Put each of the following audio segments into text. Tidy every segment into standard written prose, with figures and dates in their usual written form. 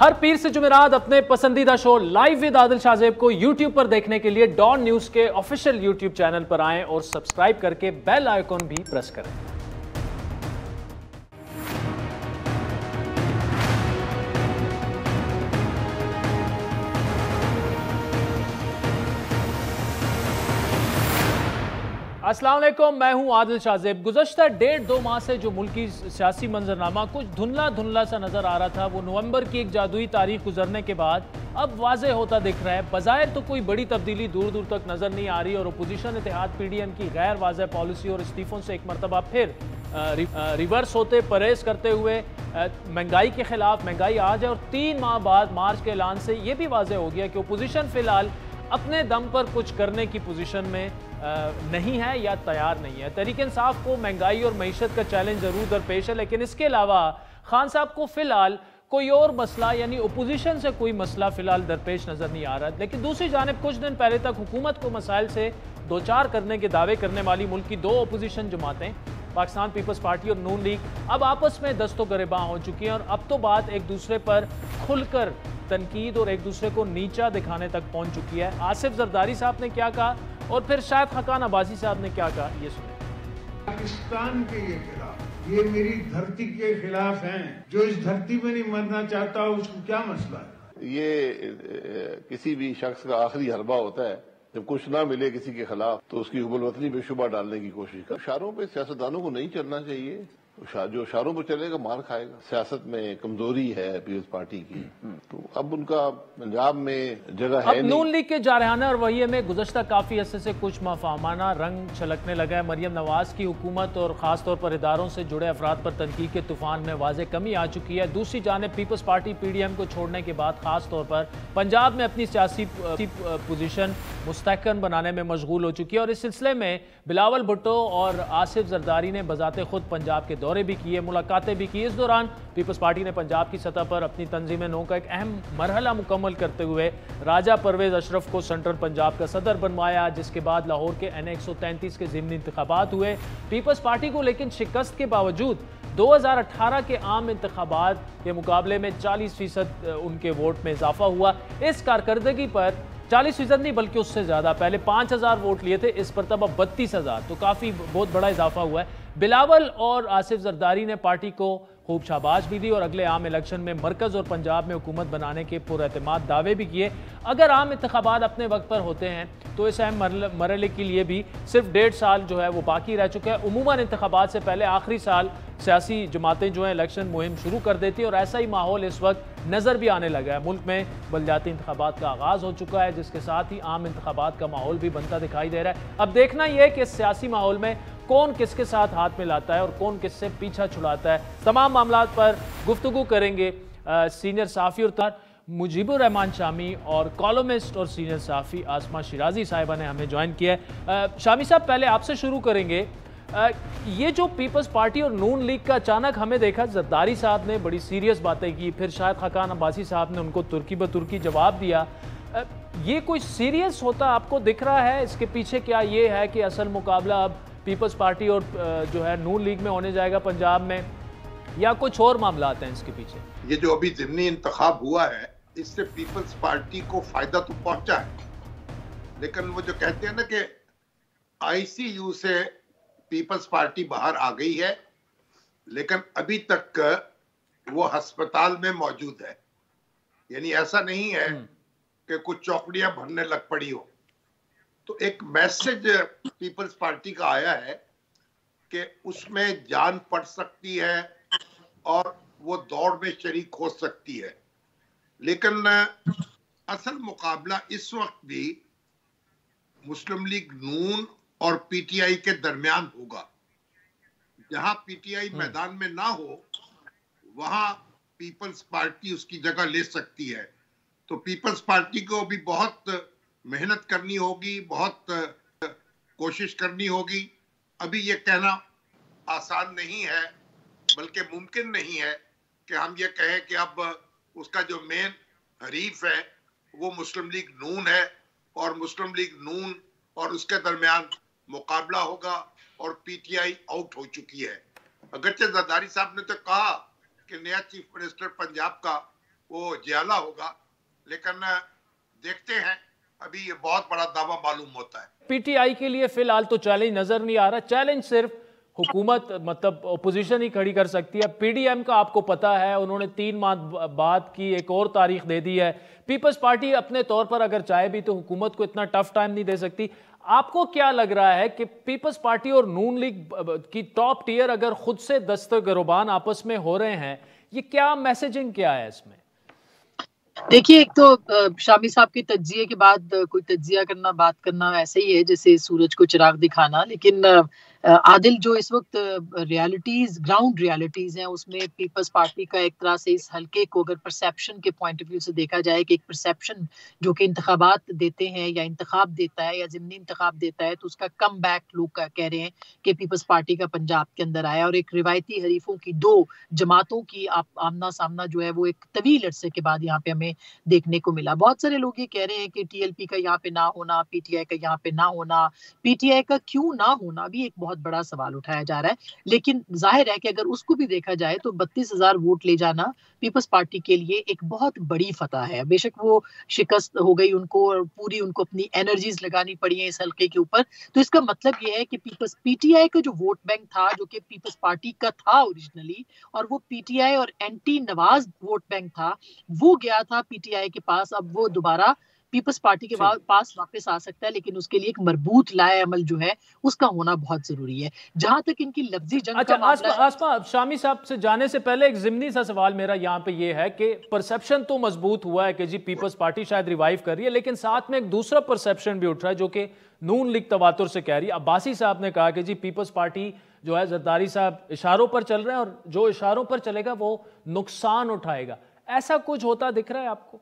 हर पीर से जुमेरात अपने पसंदीदा show live with Adil Shahzeb को यूट्यूब पर देखने के लिए डॉन न्यूज के ऑफिशियल यूट्यूब चैनल पर आएं और सब्सक्राइब करके बेल आइकॉन भी प्रेस करें। अस्सलाम वालेकुम, मैं हूं आदिल शाहजेब। गुज़श्ता 1.5-2 माह से जो मुल्की सियासी मंजरनामा कुछ धुंधला धुंधला सा नजर आ रहा था, वो नवंबर की एक जादुई तारीख गुजरने के बाद अब वाज़ेह होता दिख रहा है। बज़ाहिर तो कोई बड़ी तब्दीली दूर दूर तक नजर नहीं आ रही और अपोजिशन इत्तेहाद PDM की गैर वाज़ेह पॉलिसी और इस्तीफ़ों से एक मरतबा फिर रिवर्स होते परहेज करते हुए महंगाई के खिलाफ महंगाई आ जाए। और 3 माह बाद मार्च के ऐलान से यह भी वाज़ेह हो गया कि अपोजिशन फिलहाल अपने दम पर कुछ करने की पोजीशन में नहीं है या तैयार नहीं है। तहरीक इंसाफ को महंगाई और मईशत का चैलेंज जरूर दरपेश है, लेकिन इसके अलावा खान साहब को फिलहाल कोई और मसला यानी अपोजिशन से कोई मसला फिलहाल दरपेश नजर नहीं आ रहा। लेकिन दूसरी जानिब कुछ दिन पहले तक हुकूमत को मसाइल से दो चार करने के दावे करने वाली मुल्क की 2 अपोजिशन जमातें पाकिस्तान पीपल्स पार्टी और नून लीग अब आपस में दस्तो गरेबां हो चुकी हैं और अब तो बात एक दूसरे पर खुलकर तनकीद और एक दूसरे को नीचा दिखाने तक पहुंच चुकी है। आसिफ जरदारी साहब ने क्या कहा और फिर शायद खाकान अब्बासी साहब ने क्या कहा, ये सुने। पाकिस्तान के ये खिलाफ, ये मेरी धरती के खिलाफ हैं। जो इस धरती में नहीं मरना चाहता उसको क्या मसला है? ये किसी भी शख्स का आखिरी हरबा होता है जब कुछ ना मिले किसी के खिलाफ तो उसकी हुबल वतनी में शुबा डालने की कोशिश कर। इशारों पे सियासतदानों को नहीं चलना चाहिए। जो इशारों पर चलेगा मार खाएगा। सियासत में कमजोरी है पीपल्स पार्टी की, तो अब उनका पंजाब में जगह है नहीं। नून लीग के जारहाना रवैये में गुज़श्ता काफी अरसे से कुछ मफाहमाना रंग छलकने लगा है। मरियम नवाज की हुकूमत और खासतौर पर इदारों से जुड़े अफराद पर तनकीद के तूफान में वाज़े कमी आ चुकी है। दूसरी जानिब पीपल्स पार्टी PDM को छोड़ने के बाद खासतौर पर पंजाब में अपनी सियासी पोजीशन मुस्तहकम बनाने में मशगूल हो चुकी है और इस सिलसिले में बिलावल भुट्टो और आसिफ जरदारी ने बजाते खुद पंजाब के दौरे भी किए, मुलाकातें भी की। इस दौरान पीपल्स पार्टी ने पंजाब की सतह पर अपनी तंजीम नौ का एक अहम मरहला मुकम्मल करते हुए राजा परवेज अशरफ को सेंट्रल पंजाब का सदर बनवाया, जिसके बाद लाहौर के NA 133 के ज़िमनी इंतखाबात हुए। पीपल्स पार्टी को लेकिन शिकस्त के बावजूद 2018 के आम इंतखाबात के मुकाबले में 40% उनके वोट में इजाफा हुआ। इस कारकर्दगी पर 40% नहीं बल्कि उससे ज़्यादा, पहले 5000 वोट लिए थे, इस पर तब 32,000, तो काफ़ी बहुत बड़ा इजाफा हुआ है। बिलावल और आसिफ जरदारी ने पार्टी को खूब शाबाश भी दी और अगले आम इलेक्शन में मरकज़ और पंजाब में हुकूमत बनाने के पुरएतमाद दावे भी किए। अगर आम इंतखाबात अपने वक्त पर होते हैं तो इस अहम मरहले के लिए भी सिर्फ 1.5 साल जो है वो बाकी रह चुका है। उमूमन इंतखाबात से पहले आखिरी साल सियासी जमातें जो है इलेक्शन मुहिम शुरू कर देती है और ऐसा ही माहौल इस वक्त नज़र भी आने लगा है। मुल्क में बलदियाती इंतखाबात का आगाज़ हो चुका है, जिसके साथ ही आम इंतखाबात का माहौल भी बनता दिखाई दे रहा है। अब देखना यह है कि इस सियासी माहौल में कौन किसके साथ हाथ मिलाता है और कौन किससे पीछा छुड़ाता है। तमाम मामलात पर गुफ्तगू करेंगे सीनियर सहाफ़ी और मुजीबुर रहमान शामी और कॉलमिस्ट और सीनियर सहाफ़ी आसमा शिराजी साहिबा ने हमें ज्वाइन किया है। शामी साहब, पहले आपसे शुरू करेंगे। ये जो पीपल्स पार्टी और नून लीग का अचानक हमें देखा, जरदारी साहब ने बड़ी सीरियस बातें की, फिर शायद खाकान अब्बासी साहब ने उनको तुर्की ब तुर्की जवाब दिया। ये कोई सीरियस होता आपको दिख रहा है? इसके पीछे क्या ये है कि असल मुकाबला अब पीपल्स पार्टी और जो है नून लीग में होने जाएगा पंजाब में, या कुछ और मामला आते हैं इसके पीछे? ये जो अभी ज़िमनी इंतखाब हुआ है, इससे पीपल्स पार्टी को फायदा तो पहुंचा है, लेकिन वो जो कहते हैं ना कि ICU से पीपल्स पार्टी बाहर आ गई है, लेकिन अभी तक वो अस्पताल में मौजूद है। यानी ऐसा नहीं है कि कुछ चौकड़ियां भरने लग पड़ी हो। तो एक मैसेज पीपल्स पार्टी का आया है कि उसमें जान पड़ सकती है और वो दौड़ में शरीक हो सकती है, लेकिन असल मुकाबला इस वक्त भी मुस्लिम लीग नून और PTI के दरमियान होगा। जहां PTI मैदान में ना हो वहां पीपल्स पार्टी उसकी जगह ले सकती है। तो पीपल्स पार्टी को भी बहुत मेहनत करनी होगी, बहुत कोशिश करनी होगी। अभी ये कहना आसान नहीं है, बल्कि मुमकिन नहीं है कि हम ये कहें कि अब उसका जो मेन हरीफ है वो मुस्लिम लीग नून है और मुस्लिम लीग नून और उसके दरमियान मुकाबला होगा और PTI आउट हो चुकी है। अगरचे जरदारी साहब ने तो कहा कि नया चीफ मिनिस्टर पंजाब का वो जियाला होगा, लेकिन देखते हैं, अभी ये बहुत बड़ा दावा मालूम होता है। पीटीआई के लिए फिलहाल तो चैलेंज नजर नहीं आ रहा, चैलेंज सिर्फ हुकूमत मतलब ओपोजिशन ही खड़ी कर सकती है। पीडीएम का आपको पता है उन्होंने 3 माह बाद की एक और तारीख दे दी है। पीपल्स पार्टी अपने तौर पर अगर चाहे भी तो हुकूमत को इतना टफ टाइम नहीं दे सकती। आपको क्या लग रहा है कि पीपल्स पार्टी और नून लीग की टॉप टियर अगर खुद से दस्तगिरबान आपस में हो रहे हैं, ये क्या मैसेजिंग क्या है इसमें? देखिए, एक तो शामी साहब के तज्जिये के बाद कोई तज्जिया करना, बात करना ऐसे ही है जैसे सूरज को चिराग दिखाना। लेकिन आदिल, जो इस वक्त रियलिटीज, ग्राउंड रियलिटीज हैं, उसमें पीपल्स पार्टी का एक तरह से इस हल्के को अगर परसेप्शन के पॉइंट ऑफ व्यू से देखा जाए कि एक परसेप्शन जो कि इंतखाबात देते हैं या इंतखाब देता है या ज़िमनी इंतखाब देता है, तो उसका कम बैक लोग कह रहे हैं कि पीपल्स पार्टी का पंजाब के अंदर आया और एक रिवायती हरीफों की 2 जमातों की आमना सामना जो है वो एक तवील अरसे के बाद यहाँ पे हमें देखने को मिला। बहुत सारे लोग ये कह रहे हैं कि टीएलपी का यहाँ पे ना होना, पीटीआई का यहाँ पे ना होना, पीटीआई का क्यों ना होना भी एक बहुत बड़ा सवाल उठाया जा रहा है। लेकिन जाहिर है कि अगर उसको भी देखा जाए तो 32,000 वोट ले जाना पीपल्स पार्टी के लिए एक बहुत बड़ी फतह है। बेशक वो शिकस्त हो गई उनको और पूरी उनको अपनी एनर्जीज लगानी पड़ी है इस हल्के के ऊपर, तो इसका मतलब ये है कि पीटीआई का जो वोट बैंक था, जो कि पीपल्स पार्टी का था ओरिजिनली, और वो पीटीआई और एंटी नवाज वोट बैंक था, वो गया था पीटीआई के पास। अब वो दोबारा पीपल्स पार्टी के पास वापस आ सकता है, लेकिन उसके लिए एक मरबूत लाए अमल जो है उसका होना बहुत जरूरी है। जहां तक इनकी लफ्जी जंग अच्छा, का मामला है, आसमा शामी साहब से जाने से पहले एक जिमनी सा सवाल मेरा यहाँ पे ये है कि परसेप्शन तो मजबूत हुआ है कि जी पीपल्स पार्टी शायद रिवाइव कर रही है, लेकिन साथ में एक दूसरा परसेप्शन भी उठ रहा है जो कि नून लीग तवातुर से कह रही है। अब्बासी साहब ने कहा कि जी पीपल्स पार्टी जो है, जरदारी साहब इशारों पर चल रहे हैं और जो इशारों पर चलेगा वो नुकसान उठाएगा। ऐसा कुछ होता दिख रहा है आपको?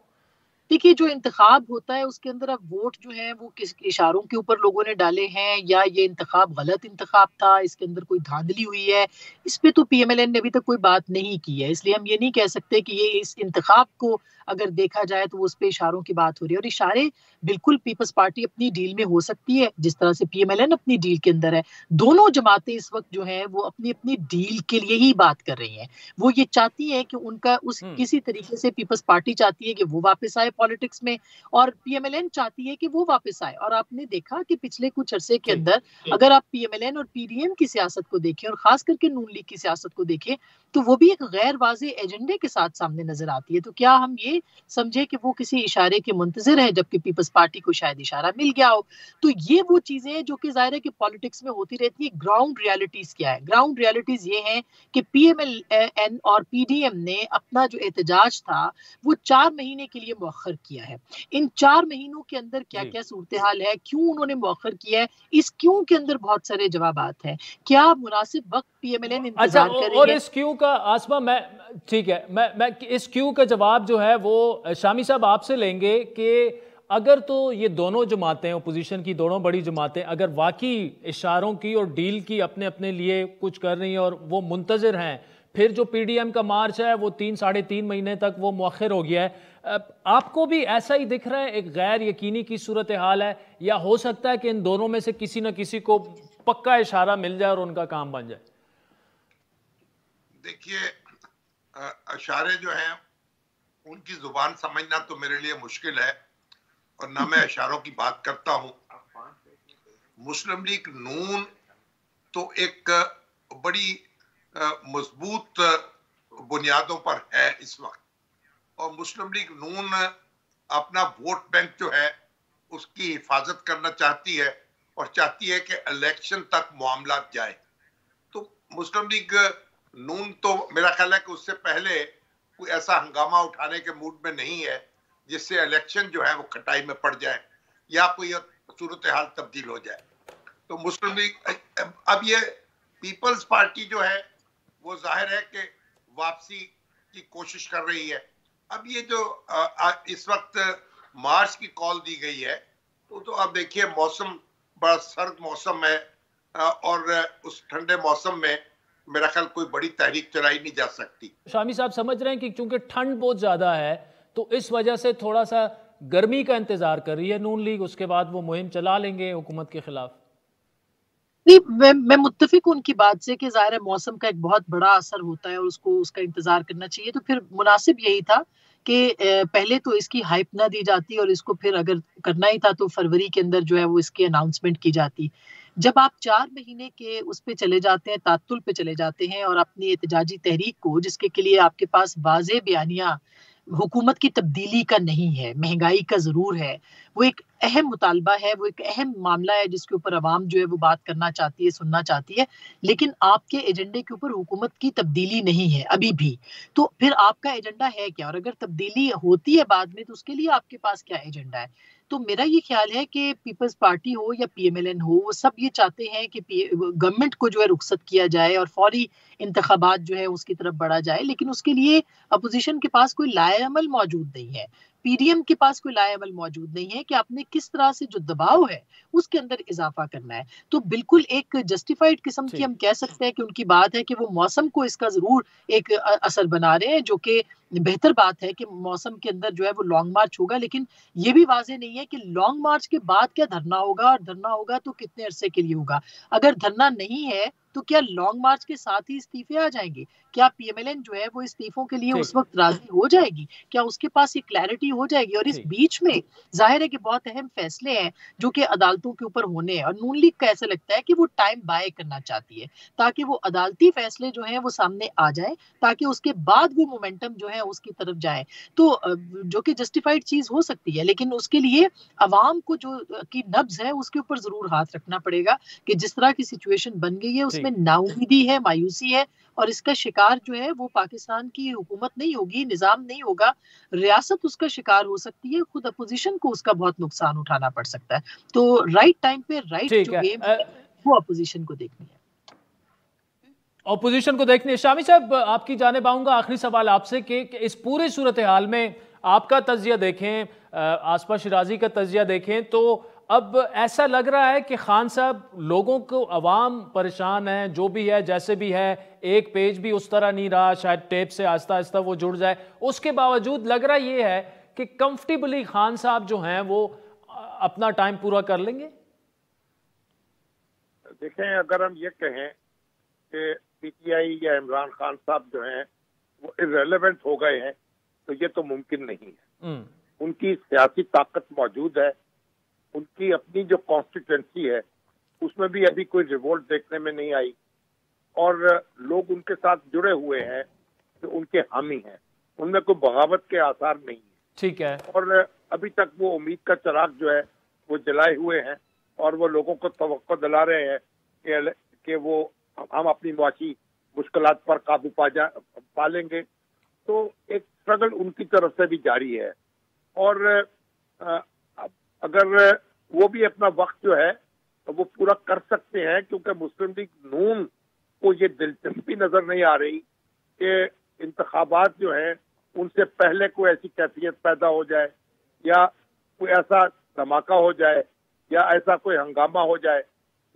देखिए, जो इंतखाब होता है उसके अंदर अब वोट जो है वो किस इशारों के ऊपर लोगों ने डाले हैं, या ये इंतखाब गलत इंतखाब था, इसके अंदर कोई धांधली हुई है, इस पे तो पीएमएलएन ने अभी तक कोई बात नहीं की है। इसलिए हम ये नहीं कह सकते कि ये इस इंतखाब को अगर देखा जाए तो उस पे इशारों की बात हो रही है। और इशारे बिल्कुल पीपल्स पार्टी अपनी डील में हो सकती है, जिस तरह से पीएमएलएन अपनी डील के अंदर है। दोनों जमातें इस वक्त जो है वो अपनी अपनी डील के लिए ही बात कर रही हैं। वो ये चाहती है कि उनका उस किसी तरीके से, पीपल्स पार्टी चाहती है कि वो वापस आए पॉलिटिक्स में, और पीएमएलएन चाहती है कि वो वापस आए। और आपने देखा कि पिछले कुछ अरसे के अंदर अगर आप पीएमएलएन और पीडीएम की सियासत को देखें और खास करके नून लीग की सियासत को देखें, तो वो भी एक गैर वाज़ेह एजेंडे के साथ सामने नजर आती है। तो क्या हम ये समझे कि वो किसी इशारे के मुंतजिर है, जबकि पीपल्स पार्टी को शायद इशारा मिल गया हो? तो ये वो चीजें हैं जो कि जाहिर है कि पॉलिटिक्स में होती रहती है। ग्राउंड रियलिटीज क्या है? ग्राउंड रियलिटीज ये हैं कि पीएमएलएन और पीडीएम ने अपना जो एहतजाज था वो 4 महीने के लिए मौखर किया है। इन 4 महीनों के अंदर क्या क्या सूरत हाल है, क्यों उन्होंने मौखर किया है, इस क्यों के अंदर बहुत सारे जवाबात हैं। क्या मुनासिब वक्त पीएमएलएन इंतजार करेंगे? और इस क्यू का आसमा, मैं ठीक है, मैं इस क्यू का जवाब जो है वो शामी साहब आपसे लेंगे कि अगर तो ये दोनों जमातें, ओपोजिशन की दोनों बड़ी जमातें, अगर वाकई इशारों की और डील की अपने अपने लिए कुछ कर रही हैं और वो मुंतजिर हैं, फिर जो पीडीएम का मार्च है वो 3-3.5 महीने तक वो मुअख्खर हो गया है। आपको भी ऐसा ही दिख रहा है, एक गैर यकीनी की सूरत हाल है, या हो सकता है कि इन दोनों में से किसी न किसी को पक्का इशारा मिल जाए और उनका काम बन जाए? देखिए, इशारे जो हैं उनकी जुबान समझना तो मेरे लिए मुश्किल है और ना मैं इशारों की बात करता हूं। मुस्लिम लीग नून तो एक बड़ी मजबूत बुनियादों पर है इस वक्त, और मुस्लिम लीग नून अपना वोट बैंक जो है उसकी हिफाजत करना चाहती है और चाहती है कि इलेक्शन तक मामला जाए। तो मुस्लिम लीग नून तो मेरा ख्याल है कि उससे पहले कोई ऐसा हंगामा उठाने के मूड में नहीं है जिससे इलेक्शन जो है वो खटाई में पड़ जाए या कोई सूरत हाल तब्दील हो जाए। तो मुस्लिम लीग, अब ये पीपल्स पार्टी जो है वो जाहिर है कि वापसी की कोशिश कर रही है। अब ये जो इस वक्त मार्च की कॉल दी गई है, तो अब देखिए मौसम बड़ा सर्द मौसम है और उस ठंडे मौसम में मेरा ख्याल कोई बड़ी तहरीक चलाई नहीं जा सकती। शामी साहब समझ रहे हैं कि चूंकि ठंड बहुत ज्यादा है तो इस वजह से थोड़ा सा गर्मी का इंतजार कर रही है नून लीग, उसके बाद वो मुहिम चला लेंगे हुकूमत के खिलाफ? नहीं, मैं मुत्तफिक हूं उनकी बात से कि ज़ाहिर है मौसम का एक बहुत बड़ा असर होता है और उसको उसका इंतजार करना चाहिए। तो फिर मुनासिब यही था कि पहले तो इसकी हाइप ना दी जाती और इसको फिर अगर करना ही था तो फरवरी के अंदर जो है वो इसकी अनाउंसमेंट की जाती। जब आप 4 महीने के उस पे चले जाते हैं, तात्तुल पे चले जाते हैं और अपनी एहतजाजी तहरीक को, जिसके के लिए आपके पास वाज़ेह बयानिया हुकूमत की तब्दीली का नहीं है, महंगाई का ज़रूर है, वो एक अहम मुतालबा है, वो एक अहम मामला है जिसके ऊपर अवाम जो है वो बात करना चाहती है, सुनना चाहती है, लेकिन आपके एजेंडे के ऊपर हुकूमत की तब्दीली नहीं है अभी भी। तो फिर आपका एजेंडा है क्या? और अगर तब्दीली होती है बाद में तो उसके लिए आपके पास क्या एजेंडा है? तो मेरा ये ख्याल है कि पीपल्स पार्टी हो या पीएमएलएन हो, वो सब ये चाहते हैं कि गवर्नमेंट को जो है रुखसत किया जाए और फौरी इंतखाबात जो है उसकी तरफ बढ़ा जाए, लेकिन उसके लिए अपोजिशन के पास कोई लाएअमल मौजूद नहीं है। पीडीएम के पास कोई लाएअमल मौजूद नहीं है कि आपने किस तरह से जो दबाव है उसके अंदर इजाफा करना है। तो बिल्कुल एक जस्टिफाइड किस्म की हम कह सकते हैं कि उनकी बात है कि वो मौसम को इसका जरूर एक असर बना रहे हैं, जो कि बेहतर बात है कि मौसम के अंदर जो है वो लॉन्ग मार्च होगा, लेकिन ये भी वाजे नहीं है कि लॉन्ग मार्च के बाद क्या धरना होगा और धरना होगा तो कितने अरसे के लिए होगा। अगर धरना नहीं है तो क्या लॉन्ग मार्च के साथ ही इस्तीफे आ जाएंगे? क्या पीएमएलएन जो है वो इस्तीफों के लिए उस वक्त राजी हो जाएगी? क्या उसके पास ये क्लैरिटी हो जाएगी? और इस बीच में जाहिर है कि बहुत अहम फैसले हैं जो कि अदालतों के ऊपर होने हैं और नून लीग का ऐसा लगता है कि वो टाइम बाय करना चाहती है ताकि वो अदालती फैसले जो हैं वो सामने आ जाए, ताकि उसके बाद वो मोमेंटम जो है उसकी तरफ जाए। तो जो कि जस्टिफाइड चीज हो सकती है, लेकिन उसके लिए अवाम को जो की नब्ज है उसके ऊपर जरूर हाथ रखना पड़ेगा कि जिस तरह की सिचुएशन बन गई है उसमें नाउमीदी है, मायूसी है, और इसका शिकार जो है वो पाकिस्तान की हुकूमत नहीं होगी, निजाम नहीं होगा, रियासत उसका शिकार हो सकती है, खुद अपोजिशन को उसका बहुत नुकसान उठाना पड़ सकता है। तो राइट टाइम पे राइट जो गेम है वो अपोजिशन को देखनी है, अपोजिशन को देखनी है। शामी साहब, आपकी जानिब आऊंगा, आखिरी सवाल आपसे कि इस पूरी सूरत हाल में आपका तज्जिया देखें, आसफा शिराजी का तज्जिया देखें, तो अब ऐसा लग रहा है कि खान साहब लोगों को, अवाम परेशान है, जो भी है जैसे भी है, एक पेज भी उस तरह नहीं रहा, शायद टेप से आहिस्ता आहिस्ता वो जुड़ जाए, उसके बावजूद लग रहा ये है कि कंफर्टेबली खान साहब जो हैं वो अपना टाइम पूरा कर लेंगे। देखें, अगर हम ये कहें कि पीटीआई या इमरान खान साहब जो हैं वो इररिलेवेंट हो गए हैं तो ये तो मुमकिन नहीं है। उनकी सियासी ताकत मौजूद है, उनकी अपनी जो कॉन्स्टिट्यूएंसी है उसमें भी अभी कोई रिवोल्ट देखने में नहीं आई और लोग उनके साथ जुड़े हुए हैं तो उनके हामी हैं, उनमें कोई बगावत के आसार नहीं है। ठीक है। और अभी तक वो उम्मीद का चिराग जो है वो जलाए हुए हैं और वो लोगों को तवक्को दिला रहे हैं कि वो हम अपनी मुआशी मुश्किलात पर काबू पा लेंगे। तो एक स्ट्रगल उनकी तरफ से भी जारी है और अगर वो भी अपना वक्त जो है तो वो पूरा कर सकते हैं, क्योंकि मुस्लिम लीग नून को ये दिलचस्पी नजर नहीं आ रही कि इंतखाबात जो हैं उनसे पहले कोई ऐसी कैफियत पैदा हो जाए या कोई ऐसा धमाका हो जाए या ऐसा कोई हंगामा हो जाए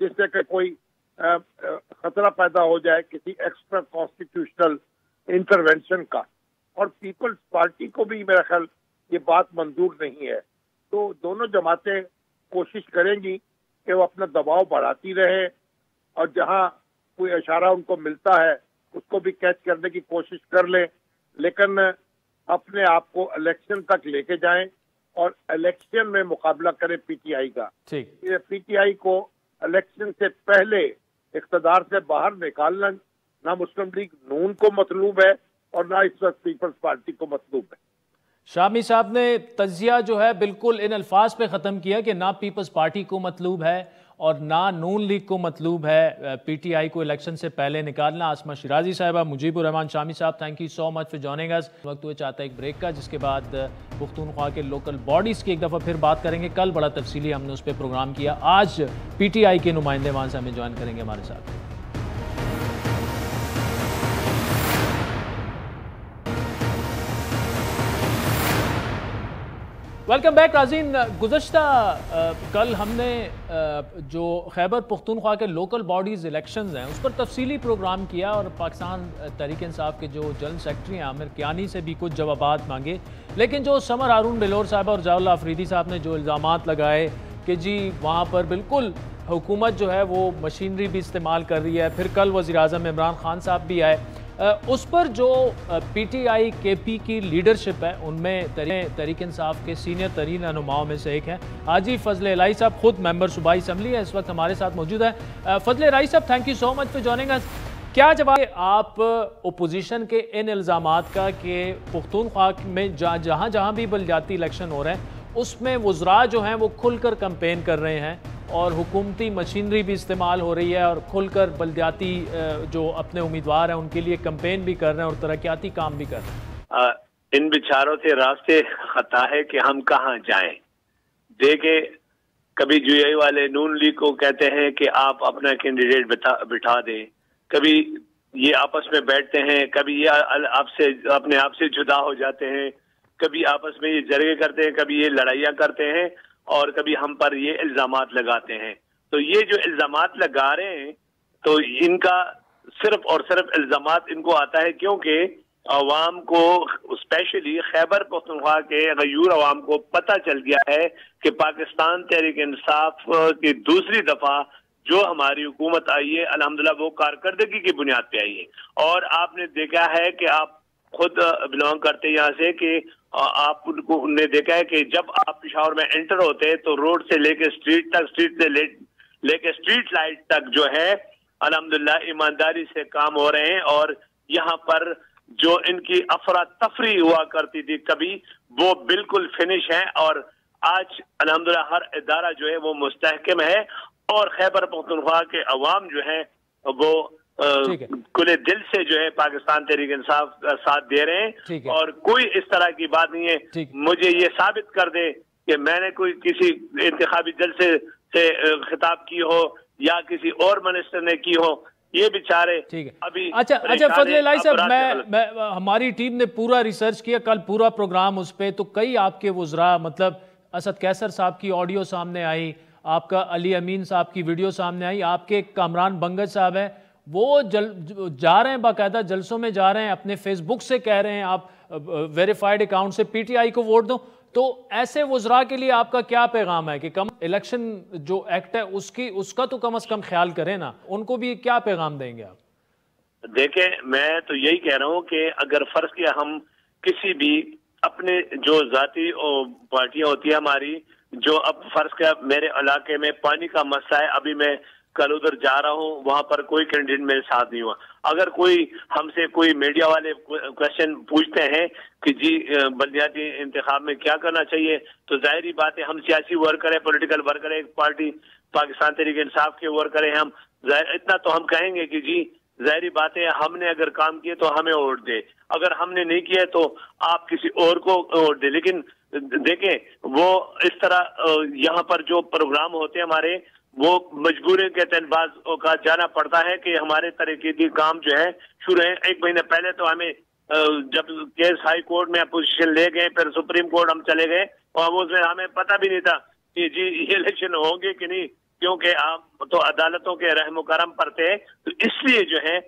जिससे कि कोई खतरा पैदा हो जाए किसी एक्स्ट्रा कॉन्स्टिट्यूशनल इंटरवेंशन का। और पीपल्स पार्टी को भी मेरा ख्याल ये बात मंजूर नहीं है। तो दोनों जमातें कोशिश करेंगी कि वो अपना दबाव बढ़ाती रहे और जहां कोई इशारा उनको मिलता है उसको भी कैच करने की कोशिश कर लें, लेकिन अपने आप को इलेक्शन तक लेके जाएं और इलेक्शन में मुकाबला करें पीटीआई का। पीटीआई को इलेक्शन से पहले इख्तिदार से बाहर निकालना ना मुस्लिम लीग नून को मतलूब है और ना इस वक्त पीपल्स पार्टी को मतलूब है। शामी साहब ने तज्जिया जो है बिल्कुल इन अल्फाज पे ख़त्म किया कि ना पीपल्स पार्टी को मतलूब है और ना नून लीग को मतलूब है पीटीआई को इलेक्शन से पहले निकालना। आसमा शिराजी साहबा, मुजीबुर रहमान शामी साहब, thank you so much for joining us. वक्त हुए चाहता है एक ब्रेक का, जिसके बाद पुख्तूनख्वा के लोकल बॉडीज़ की एक दफ़ा फिर बात करेंगे। कल बड़ा तफसीली हमने उस पर प्रोग्राम किया, आज पीटीआई के नुमाइंदे वहाँ से हमें ज्वाइन करेंगे हमारे साथ। वेलकम बैक नाज़रीन। गुज़श्ता कल हमने जो खैबर पुख्तूनख्वा के लोकल बॉडीज़ इलेक्शंस हैं उस पर तफसीली प्रोग्राम किया और पाकिस्तान तहरीक इंसाफ के जो जनरल सेक्रेटरी हैं आमिर कियानी से भी कुछ जवाबात मांगे, लेकिन जो समर हारून बिलोर साहब और जाउल अफरीदी साहब ने जो इल्ज़ामात लगाए कि जी वहाँ पर बिल्कुल हुकूमत जो है वो मशीनरी भी इस्तेमाल कर रही है। फिर कल वज़ीर-ए-आज़म इमरान खान साहब भी आए, उस पर जो PTI KP की लीडरशिप है उनमें तहरीक इंसाफ के सीनियर तरीन रहनुमाओं में से एक हैं हाजी फजल इलाही साहब, खुद मेंबर सूबाई असम्बली है, इस वक्त हमारे साथ मौजूद है। फजल इलाही साहब, thank you so much for joining us. क्या जवाब आप ओपोजिशन के इन इल्ज़ामात का कि पुख्तूनख्वा में जहाँ जहाँ भी बलदियाती इलेक्शन हो रहे हैं उसमें वज़रा जो हैं वो खुलकर कैंपेन कर रहे हैं और हुकूमती मशीनरी भी इस्तेमाल हो रही है और खुलकर बलदियाती जो अपने उम्मीदवार हैं उनके लिए कैंपेन भी कर रहे हैं और तरक्याती काम भी कर रहे हैं? इन बेचारों से रास्ते खता है कि हम कहाँ जाएं। देखे कभी जुआई वाले नून लीग को कहते हैं कि आप अपना कैंडिडेट बिठा दें, कभी ये आपस में बैठते हैं, कभी ये आपसे अपने आप से जुदा हो जाते हैं, कभी आपस में ये जरगे करते हैं, कभी ये लड़ाइयाँ करते हैं और कभी हम पर ये इल्जामात लगाते हैं। तो ये जो इल्जामात लगा रहे हैं तो इनका सिर्फ और सिर्फ इल्जामात इनको आता है क्योंकि अवाम को, स्पेशली खैबर पख्तूनख्वा के गयूर अवाम को पता चल गया है कि पाकिस्तान तहरीक इंसाफ की दूसरी दफा जो हमारी हुकूमत आई है अल्हम्दुलिल्लाह वो कारकर्दगी की बुनियाद पे आई है। और आपने देखा है कि आप खुद बिलोंग करते हैं यहाँ से कि आप उनने देखा है कि जब आप पेशावर में एंटर होते हैं तो रोड से लेके स्ट्रीट तक, स्ट्रीट से लेके स्ट्रीट लाइट तक जो है अल्हम्दुलिल्लाह ईमानदारी से काम हो रहे हैं। और यहाँ पर जो इनकी अफरा तफरी हुआ करती थी कभी, वो बिल्कुल फिनिश है और आज अल्हम्दुलिल्लाह हर इदारा जो है वो मुस्तहकम है और खैबर पख्तूनख्वा के अवाम जो है वो खुले दिल से जो है पाकिस्तान तहरीक इंसाफ का साथ दे रहे हैं और कोई इस तरह की बात नहीं है मुझे ये साबित कर दे कि मैंने कोई किसी इंतखाबी जलसे से खिताब की हो या किसी और मिनिस्टर ने की हो। ये बेचारे अभी अच्छा फजल इलाही साहब, मैं हमारी टीम ने पूरा रिसर्च किया, कल पूरा प्रोग्राम उस पर, तो कई आपके वुज़रा, मतलब असद कैसर साहब की ऑडियो सामने आई, आपका अली अमीन साहब की वीडियो सामने आई, आपके कामरान बंगज साहब हैं वो जा रहे हैं, बाकायदा जलसों में जा रहे हैं, अपने फेसबुक से कह रहे हैं आप वेरीफाइड अकाउंट से PTI को वोट दो। तो ऐसे वुज़रा के लिए आपका क्या पैगाम है कि कम इलेक्शन जो एक्ट है उसका तो कम से कम ख्याल करें ना, उनको भी क्या पैगाम देंगे आप? देखें, मैं तो यही कह रहा हूँ कि अगर फर्ज किया हम किसी भी अपने जो जाती पार्टियां होती है हमारी, जो अब फर्ज किया मेरे इलाके में पानी का मसला है, अभी मैं कल उधर जा रहा हूँ, वहां पर कोई कैंडिडेट मेरे साथ नहीं हुआ। अगर कोई हमसे कोई मीडिया वाले क्वेश्चन पूछते हैं कि जी बलदियाती इंतखाब में क्या करना चाहिए, तो जाहिर बात है हम सियासी वर्कर है, पॉलिटिकल वर्कर है, एक पार्टी पाकिस्तान तहरीक इंसाफ के वर्कर है, हम इतना तो हम कहेंगे कि जी जाहिर बात है हमने अगर काम किए तो हमें वोट दे, अगर हमने नहीं किया तो आप किसी और को वोट दे। लेकिन देखें वो इस तरह यहाँ पर जो प्रोग्राम होते हैं हमारे, वो मजबूरी के तहत बाज़ औक़ात जाना पड़ता है कि हमारे तरीके काम जो है शुरू है। 1 महीने पहले तो हमें जब केस हाई कोर्ट में अपोजिशन ले गए, फिर सुप्रीम कोर्ट हम चले गए और उसमें हमें पता भी नहीं था कि जी ये इलेक्शन होंगे कि नहीं, क्योंकि आप तो अदालतों के रहम करम पर थे, तो इसलिए जो है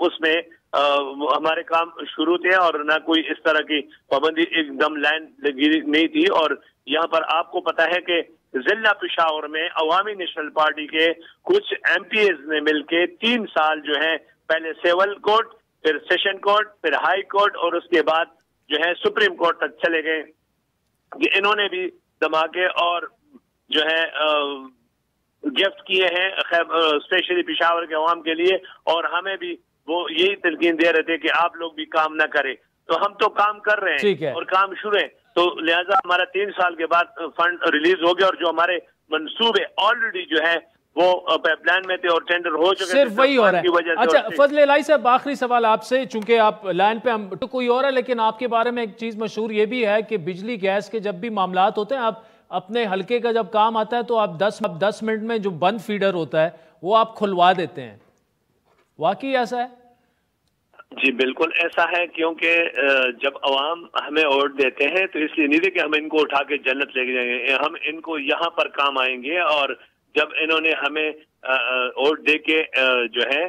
उसमें हमारे काम शुरू थे और ना कोई इस तरह की पाबंदी एकदम लाइन लगी नहीं थी। और यहाँ पर आपको पता है कि जिला पेशावर में अवामी नेशनल पार्टी के कुछ MPs ने मिलके 3 साल जो है पहले सिविल कोर्ट, फिर सेशन कोर्ट, फिर हाई कोर्ट और उसके बाद जो है सुप्रीम कोर्ट तक चले गए। इन्होंने भी धमाके और जो है गिफ्ट किए हैं स्पेशली पेशावर के अवाम के लिए, और हमें भी वो यही तलकीन दे रहे थे कि आप लोग भी काम ना करें। तो हम तो काम कर रहे हैं और काम शुरू है, तो लिहाजा हमारा 3 साल के बाद फंड रिलीज हो गया और जो हमारे मंसूबे ऑलरेडी जो है वो प्लान में थे और टेंडर हो चुके, सिर्फ वही हो रहा है। अच्छा फजल इलाही साहब, आखिरी सवाल आपसे, चूंकि आप लाइन पे, हम तो कोई और है, लेकिन आपके बारे में एक चीज मशहूर ये भी है कि बिजली गैस के जब भी मामलात होते हैं, आप अपने हल्के का जब काम आता है तो आप 10 मिनट में जो बंद फीडर होता है वो आप खुलवा देते हैं, वाकई ऐसा है? जी बिल्कुल ऐसा है, क्योंकि जब अवाम हमें वोट देते हैं तो इसलिए नहीं थे कि हम इनको उठा के जन्नत लेके जाएंगे, हम इनको यहाँ पर काम आएंगे। और जब इन्होंने हमें वोट दे के जो है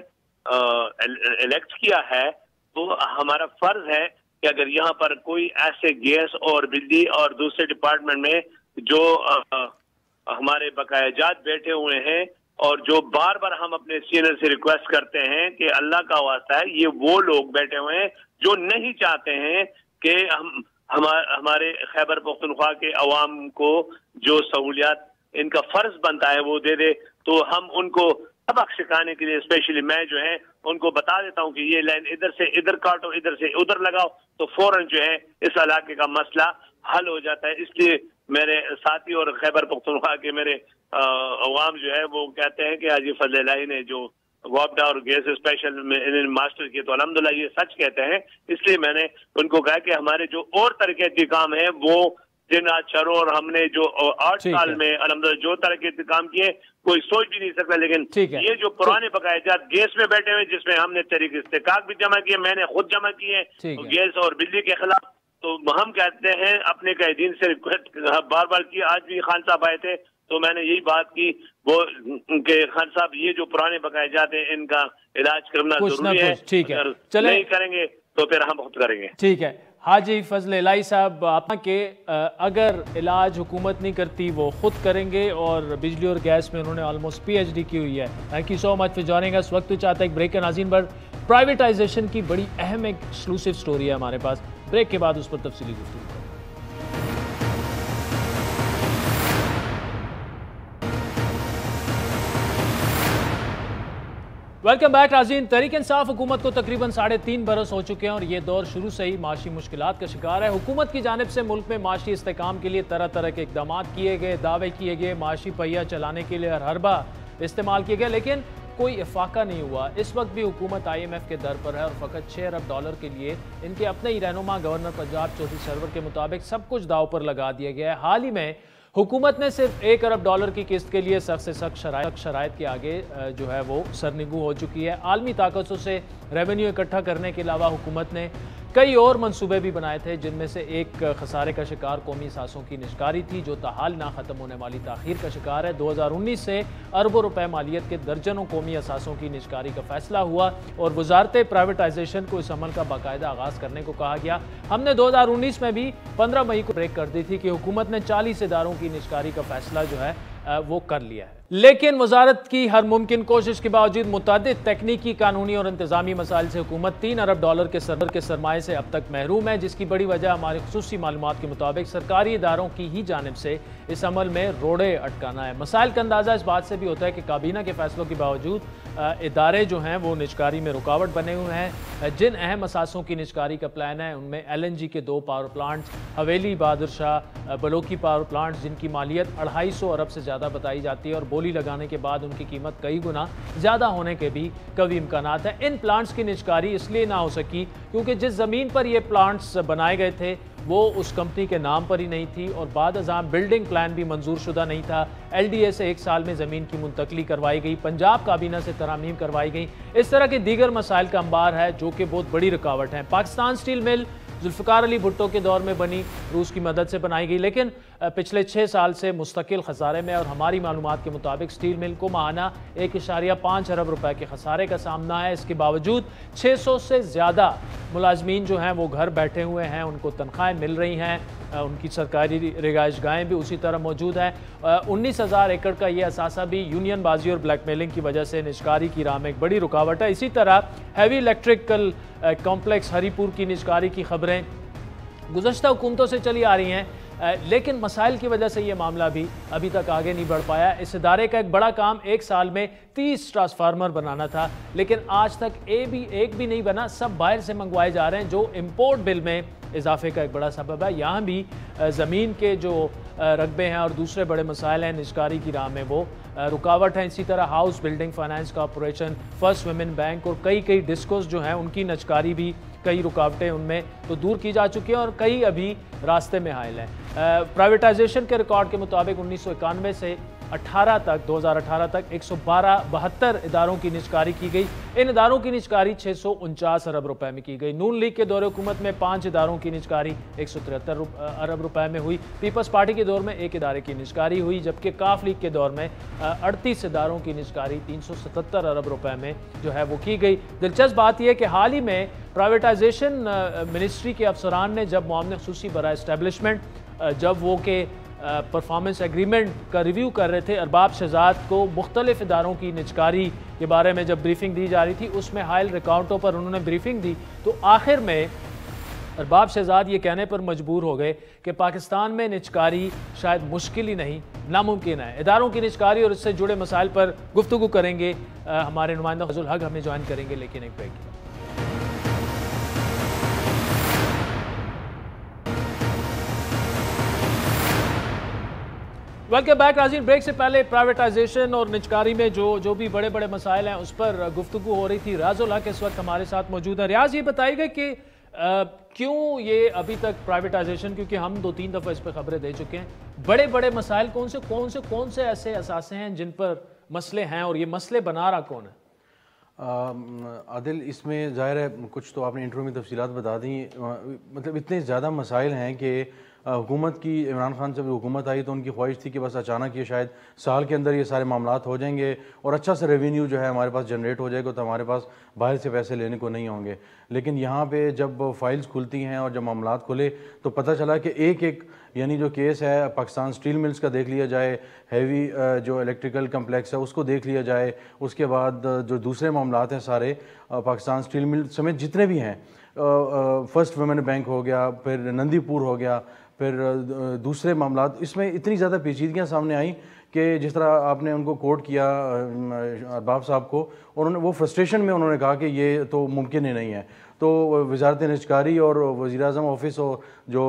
इलेक्ट किया है, तो हमारा फर्ज है कि अगर यहाँ पर कोई ऐसे गैस और बिजली और दूसरे डिपार्टमेंट में जो हमारे बकायाजात बैठे हुए हैं, और जो बार बार हम अपने सीनियर से रिक्वेस्ट करते हैं कि अल्लाह का वास्ता है, ये वो लोग बैठे हुए हैं जो नहीं चाहते हैं कि हमारे खैबर पख्तूनख्वा के अवाम को जो सहूलियात इनका फर्ज बनता है वो दे दे। तो हम उनको सबक सिखाने के लिए स्पेशली मैं जो है उनको बता देता हूँ कि ये लाइन इधर से इधर काटो, इधर से उधर लगाओ, तो फौरन जो है इस इलाके का मसला हल हो जाता है। इसलिए मेरे साथी और खैबर पख्तूनख्वा के मेरे अवाम जो है वो कहते हैं कि हाजी फजल इलाही ने जो वापडा और गैस स्पेशल में मास्टर किए, तो अल्हम्दुलिल्लाह ये सच कहते हैं। इसलिए मैंने उनको कहा कि हमारे जो और तरक्याती काम है वो दिन आज चरो, और हमने जो 8 साल में अल्हम्दुलिल्लाह जो तरक्याती काम किए कोई सोच भी नहीं सकता। लेकिन ये जो पुराने बकायाजात गैस में बैठे हुए जिसमें हमने तहरीक इस्तेकाक भी जमा किए, मैंने खुद जमा किए गैस और बिजली के खिलाफ, तो हम कहते हैं अपने कायदीन से रिक्वेस्ट बार बार की। आज भी खान साहब आए थे तो मैंने यही बात की वो के खान साहब ये जो पुराने बकायाजात हैं इनका इलाज करना जरूरी है, ठीक है, अगर नहीं करेंगे तो फिर हम खुद करेंगे। ठीक है हाजी फजल इलाही साहब, आपके अगर इलाज हुकूमत नहीं करती वो खुद करेंगे, और बिजली और गैस में उन्होंने ऑलमोस्ट PhD की हुई है। Thank you so much for joining us. वक्त चाहता है एक ब्रेक के नाज़रीन, पर प्राइवेटाइजेशन की बड़ी अहम एक एक्सक्लूसिव स्टोरी है हमारे पास, ब्रेक के बाद उस पर तफसीली गुफ्तगू। वेलकम बैक नाज़रीन। तहरीक इंसाफ हुकूमत को तकरीबन 3.5 बरस हो चुके हैं और ये दौर शुरू से ही माशी मुश्किलात का शिकार है। हुकूमत की जानिब से मुल्क में माशी इस्तेकाम के लिए तरह तरह के इकदाम किए गए, दावे किए गए, माशी पहिया चलाने के लिए हर हरबा इस्तेमाल किया गया, लेकिन कोई इफाका नहीं हुआ। इस वक्त भी हुकूमत IMF के दर पर है और फ़कत $6 अरब के लिए इनके अपने ही रहनुमा गवर्नर पंजाब चौधरी सरवर के मुताबिक सब कुछ दाव पर लगा दिया गया है। हाल ही में हुकूमत ने सिर्फ $1 अरब की किस्त के लिए सख्त से सख्त शराइत के आगे जो है वो सरनिगू हो चुकी है। आलमी ताकतों से रेवेन्यू इकट्ठा करने के अलावा हुकूमत ने कई और मंसूबे भी बनाए थे, जिनमें से एक खसारे का शिकार कौमी असासों की निष्कारी थी, जो ताहाल ना ख़त्म होने वाली ताख़ीर का शिकार है। 2019 से अरबों रुपए मालियत के दर्जनों कौमी असासों की निष्कारी का फैसला हुआ और वजारत प्राइवेटाइजेशन को इस अमल का बाकायदा आगाज़ करने को कहा गया। हमने 2019 में भी 15 मई को ब्रेक कर दी थी कि हुकूमत ने 40 इदारों की निष्कारी का फैसला जो है वो कर लिया है, लेकिन वजारत की हर मुमकिन कोशिश के बावजूद मुतादिद तकनीकी, कानूनी और इंतजामी मसाइल से हुकूमत $3 अरब के सरमाए से अब तक महरूम है, जिसकी बड़ी वजह हमारे खुसूसी मालूमात के मुताबिक सरकारी इदारों की ही जानिब से इस अमल में रोड़े अटकाना है। मसाइल का अंदाज़ा इस बात से भी होता है कि काबीना के फैसलों के बावजूद इदारे जो हैं वो निष्कारी में रुकावट बने हुए हैं। जिन अहम असासों की निष्कारी का प्लान है उनमें LNG के 2 पावर प्लांट्स, हवेली, बहादुर शाह, बलोकी पावर प्लांट्स, जिनकी मालियत 250 अरब से ज़्यादा बताई जाती है और बोली लगाने के बाद उनकी कीमत कई गुना ज़्यादा होने के भी कभी इम्कानात हैं। इन प्लांट्स की निष्कारी इसलिए ना हो सकी क्योंकि जिस ज़मीन पर ये प्लांट्स बनाए गए थे वो उस कंपनी के नाम पर ही नहीं थी और बाद अज़ाम बिल्डिंग प्लान भी मंजूर शुदा नहीं था। LDA से 1 साल में ज़मीन की मुंतकली करवाई गई, पंजाब काबीना से तरामीम करवाई गई। इस तरह के दीगर मसाइल का अंबार है जो कि बहुत बड़ी रुकावट है। पाकिस्तान स्टील मिल जुल्फ़िकार अली भुट्टो के दौर में बनी, रूस की मदद से बनाई गई, लेकिन पिछले 6 साल से मुस्तकिल खसारे में और हमारी मालूमात के मुताबिक स्टील मिल को माहाना 1.5 अरब रुपए के खसारे का सामना है। इसके बावजूद 600 से ज़्यादा मुलाजमीन जो हैं वो घर बैठे हुए हैं, उनको तनख्वाहें मिल रही हैं, उनकी सरकारी रिहाइशगाहें भी उसी तरह मौजूद हैं। 19,000 एकड़ का ये असासा भी यूनियन बाजी और ब्लैकमेलिंग की वजह से निष्कारी की राह में एक बड़ी रुकावट है। इसी तरह हैवी इलेक्ट्रिकल कॉम्प्लेक्स हरीपुर की निष्कारी की खबरें गुज़श्ता हुकूमतों से चली आ रही हैं, लेकिन मसाइल की वजह से ये मामला भी अभी तक आगे नहीं बढ़ पाया। इस इदारे का एक बड़ा काम 1 साल में 30 ट्रांसफार्मर बनाना था, लेकिन आज तक एक भी नहीं बना, सब बाहर से मंगवाए जा रहे हैं, जो इम्पोर्ट बिल में इजाफे का एक बड़ा सबब है। यहाँ भी ज़मीन के जो रकबे हैं और दूसरे बड़े मसाइल हैं निष्कारी की राह में वो रुकावट है। इसी तरह house building finance corporation, first women bank और कई डिस्कोस जो हैं उनकी निष्कारी भी कई रुकावटें उनमें तो दूर की जा चुकी हैं और कई अभी रास्ते में हायल हैं। प्राइवेटाइजेशन के रिकॉर्ड के मुताबिक 1991 से 2018 तक 172 इदारों की निष्कारी की गई। इन इदारों की निष्कारी 649 अरब रुपए में की गई। नून लीग के दौरे हुकूमत में 5 इदारों की निष्कारी 173 अरब रुपए में हुई। पीपल्स पार्टी के दौर में 1 इदारे की निष्कारी हुई, जबकि काफ लीग के दौर में 38 इदारों की निष्कारी 377 अरब रुपए में जो है वो की गई। दिलचस्प बात यह है कि हाल ही में प्राइवेटाइजेशन मिनिस्ट्री के अफसरान ने जब मुआवने खुसूसी बराए एस्टेब्लिशमेंट जब वो के परफॉर्मेंस एग्रीमेंट का रिव्यू कर रहे थे। अरबाब शहजाद को मुख्तलिफ इदारों की निजकारी के बारे में जब ब्रीफिंग दी जा रही थी, उसमें हायल रिकॉर्डों पर उन्होंने ब्रीफिंग दी, तो आखिर में अरबाब शहजाद ये कहने पर मजबूर हो गए कि पाकिस्तान में निजकारी शायद मुश्किल ही नहीं, नामुमकिन है। इदारों की निजकारी और इससे जुड़े मसाइल पर गुफ्तगू करेंगे हमारे नुमाइंदा फजल हक हमें ज्वाइन करेंगे, लेकिन एक ब्रेक। वेलकम बैक नाज़रीन। ब्रेक से पहले प्राइवेटाइजेशन और निजकारी में जो भी बड़े बड़े मसाइल हैं उस पर गुफ्तगू हो रही थी। रियाजुल हक इस वक्त हमारे साथ मौजूद है। रियाज, ये बताइएगा कि क्यों ये अभी तक प्राइवेटाइजेशन, क्योंकि हम 2-3 दफ़ा इस पर खबरें दे चुके हैं, बड़े बड़े मसाइल कौन से ऐसे असासे हैं जिन पर मसले हैं और ये मसले बना रहा कौन है? आदिल, इसमें ज़ाहिर है कुछ तो आपने इंट्रो में तफसीलात बता दी, मतलब इतने ज़्यादा मसाइल हैं कि हुकूमत की, इमरान खान जब हुकूमत आई तो उनकी ख्वाहिश थी कि बस अचानक ये शायद साल के अंदर ये सारे मामलात हो जाएंगे और अच्छा सा रेवेन्यू जो है हमारे पास जनरेट हो जाएगा, तो हमारे पास बाहर से पैसे लेने को नहीं होंगे। लेकिन यहाँ पे जब फाइल्स खुलती हैं और जब मामलात खुले तो पता चला कि एक यानी जो केस है पाकिस्तान स्टील मिल्स का देख लिया जाए, हैवी जो इलेक्ट्रिकल कम्प्लेक्स है उसको देख लिया जाए, उसके बाद जो दूसरे मामलात हैं सारे पाकिस्तान स्टील मिल समेत जितने भी हैं, फर्स्ट वुमेन बैंक हो गया, फिर नंदीपुर हो गया, फिर दूसरे मामलात, इसमें इतनी ज़्यादा पेचीदगियाँ सामने आई कि जिस तरह आपने उनको कोट किया अरबाब साहब को, उन्होंने वो फ्रस्ट्रेशन में उन्होंने कहा कि ये तो मुमकिन ही नहीं है। तो वज़ारत निजकारी और वज़ीर-ए-आज़म ऑफिस और जो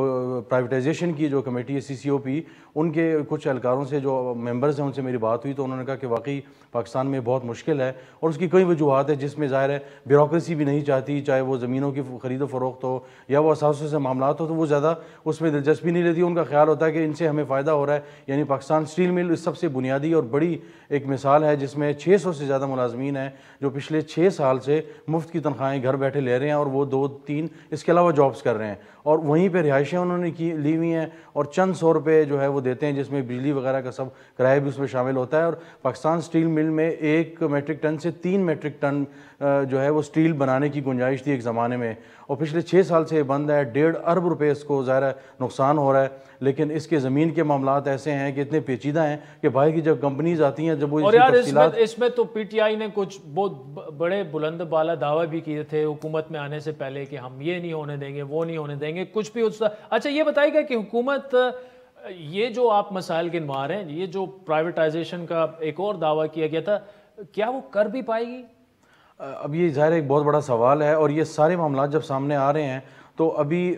प्राइवेटाइजेशन की जो कमेटी है CCOP, उनके कुछ एहलकारों से जो मेंबर्स हैं उनसे मेरी बात हुई तो उन्होंने कहा कि वाकई पाकिस्तान में बहुत मुश्किल है और उसकी कई वजूहत है, जिसमें ज़ाहिर है ब्यूरोक्रेसी भी नहीं चाहती, चाहे वो ज़मीनों की ख़रीदो फरोख्त हो या वो असासों से मामलात हो, तो वो ज़्यादा उसमें दिलचस्पी नहीं लेती। उनका ख्याल होता है कि इनसे हमें फ़ायदा हो रहा है। यानी पाकिस्तान स्टील मिल इस सबसे बुनियादी और बड़ी एक मिसाल है जिसमें 600 से ज़्यादा मुलाजमीन हैं जो पिछले 6 साल से मुफ्त की तनख्वाहें घर बैठे ले रहे हैं और वो 2-3 इसके अलावा जॉब्स कर रहे हैं और वहीं पर रिहाइशें उन्होंने ली हुई हैं और चंद 100 रुपये जो है वो देते हैं, जिसमें बिजली वगैरह का सब किराया भी उसमें शामिल होता है। और पाकिस्तान स्टील मिल में 1 मेट्रिक टन से 3 मेट्रिक टन जो है वो स्टील बनाने की गुंजाइश थी एक ज़माने में, और पिछले 6 साल से बंद है। 1.5 अरब रुपये इसको ज़ाहिर है नुकसान हो रहा है। लेकिन इसके ज़मीन के मामलात ऐसे हैं कि इतने पेचीदा हैं कि बाहर की जब कंपनीज आती हैं, जब वो और यार इसमें तो PTI ने कुछ बहुत बड़े बुलंद बाला दावे भी किए थे हुकूमत में आने से पहले कि हम ये नहीं होने देंगे, वो नहीं होने देंगे, कुछ भी अच्छा ये बताइएगा कि हुकूमत ये जो आप मसाइल गिनवा रहे हैं, ये जो प्राइवेटाइजेशन का एक और दावा किया गया था, क्या वो कर भी पाएगी? अब ये ज़ाहिर एक बहुत बड़ा सवाल है और ये सारे मामला जब सामने आ रहे हैं तो अभी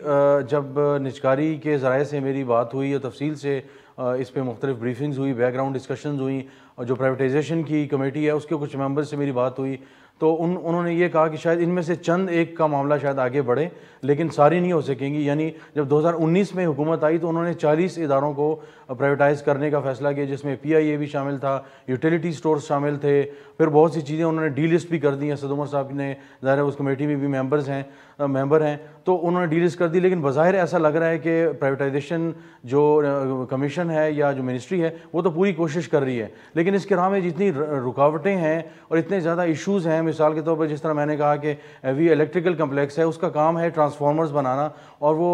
जब निजकारी के ज़राए से मेरी बात हुई और तफसील से इस पर मुख्तलिफ ब्रीफिंग्स हुई, बैकग्राउंड डिस्कशंस हुई, और जो प्राइवेटाइजेशन की कमेटी है उसके कुछ मेंबर्स से मेरी बात हुई तो उन्होंने ये कहा कि शायद इनमें से चंद एक का मामला शायद आगे बढ़े, लेकिन सारी नहीं हो सकेंगी। यानी जब 2019 में हुकूमत आई तो उन्होंने 40 इदारों को प्राइवेटाइज़ करने का फैसला किया, जिसमें PIA भी शामिल था, यूटिलिटी स्टोर्स शामिल थे, फिर बहुत सी चीज़ें उन्होंने डीलिस्ट भी कर दी हैं। सद उमर साहब ने ज़ाहिर है उस कमेटी में भी मेंबर हैं तो उन्होंने डीलिस्ट कर दी। लेकिन बज़ाहिर ऐसा लग रहा है कि प्राइवेटाइजेशन जो कमीशन है या जो मिनिस्ट्री है वो तो पूरी कोशिश कर रही है, लेकिन इसके राह में जितनी रुकावटें हैं और इतने ज़्यादा इशूज़ हैं, मिसाल के तौर पर जिस तरह मैंने कहा कि हैवी इलेक्ट्रिकल कम्प्लेक्स है, उसका काम है ट्रांसफार्मर्स बनाना और वो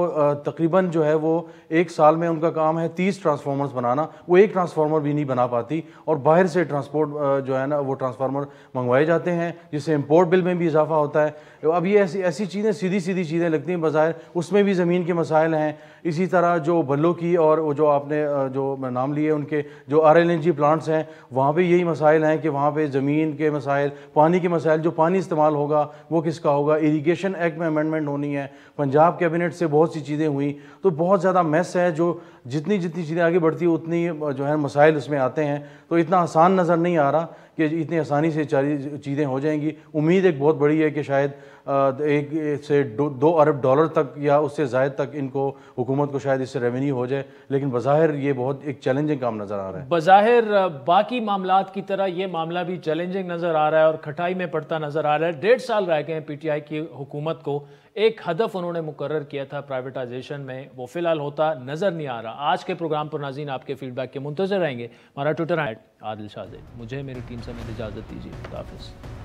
तकरीबन जो है वो 1 साल में उनका काम है 30 ट्रांसफार्मर्स बनाना, वो एक ट्रांसफार्मर भी नहीं बना पाती और बाहर से ट्रांसपोर्ट जो है ना वो ट्रांसफार्मर मंगवाए जाते हैं, जिससे इम्पोर्ट बिल में भी इजाफा होता है। अब ये ऐसी चीज़ें सीधी चीज़ें लगती हैं बज़ाहिर, उसमें भी ज़मीन के मसाइल हैं। इसी तरह जो बल्लो की और वो जो आपने जो नाम लिए उनके जो RLNG प्लांट्स हैं, वहाँ पे यही मसाइल हैं कि वहाँ पे ज़मीन के मसाइल, पानी के मसाइल, जो पानी इस्तेमाल होगा वो किसका होगा, इरीगेशन एक्ट में अमेंडमेंट होनी है, पंजाब कैबिनेट से बहुत सी चीज़ें हुई, तो बहुत ज़्यादा मैस है। जो जितनी चीज़ें आगे बढ़ती है उतनी जो है मसाइल उसमें आते हैं, तो इतना आसान नज़र नहीं आ रहा कि इतनी आसानी से चीज़ें हो जाएंगी। उम्मीद एक बहुत बड़ी है कि शायद 1 से 2 अरब डॉलर तक या उससे ज़ायद तक इनको हुकूमत को शायद इससे रेवेन्यू हो जाए, लेकिन बज़ाहिर ये बहुत एक चैलेंजिंग काम नज़र आ रहा है। बज़ाहिर बाकी मामलात की तरह ये मामला भी चैलेंजिंग नज़र आ रहा है और खटाई में पड़ता नज़र आ रहा है। 1.5 साल रह गए हैं PTI की हुकूमत को, एक हदफ उन्होंने मुकर्रर किया था प्राइवेटाइजेशन में, वो फिलहाल होता नज़र नहीं आ रहा। आज के प्रोग्राम पर नाज़रीन आपके फीडबैक के मुंतज़िर रहेंगे। हमारा ट्विटर @ आदिल शाहज़ेब। मुझे मेरी टीम समेत इजाज़त दीजिए। खुदा हाफ़िज़।